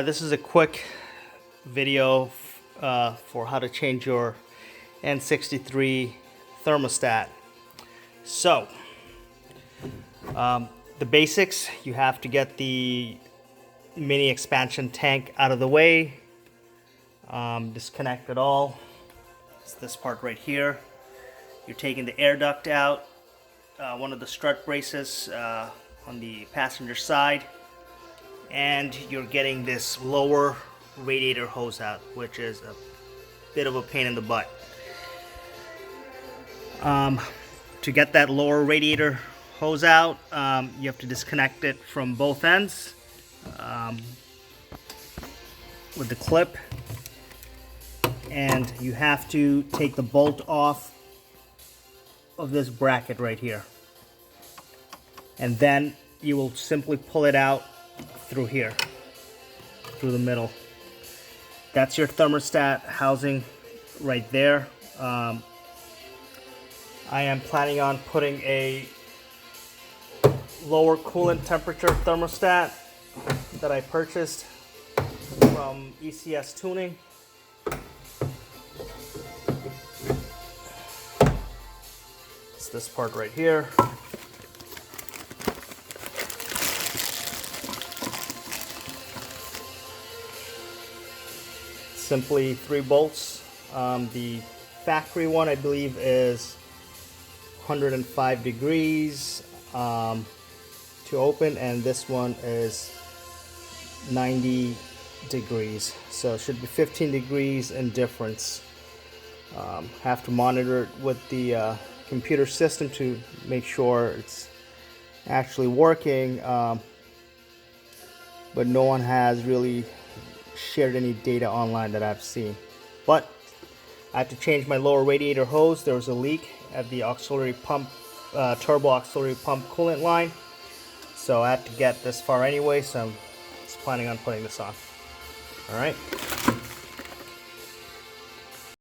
This is a quick video for how to change your N63 thermostat. So, the basics: you have to get the mini expansion tank out of the way, disconnect it all. It's this part right here. You're taking the air duct out, one of the strut braces on the passenger side, and you're getting this lower radiator hose out, which is a bit of a pain in the butt. To get that lower radiator hose out, you have to disconnect it from both ends with the clip, and you have to take the bolt off of this bracket right here, and then you will simply pull it out through here, through the middle. That's your thermostat housing right there. I am planning on putting a lower coolant temperature thermostat that I purchased from ECS Tuning. It's this part right here. Simply 3 bolts. The factory one, I believe, is 105 degrees to open, and this one is 90 degrees, so it should be 15 degrees in difference. Have to monitor it with the computer system to make sure it's actually working, but no one has really shared any data online that I've seen. But I have to change my lower radiator hose. There was a leak at the auxiliary pump, turbo auxiliary pump coolant line, so I had to get this far anyway, so I'm just planning on putting this on. All right.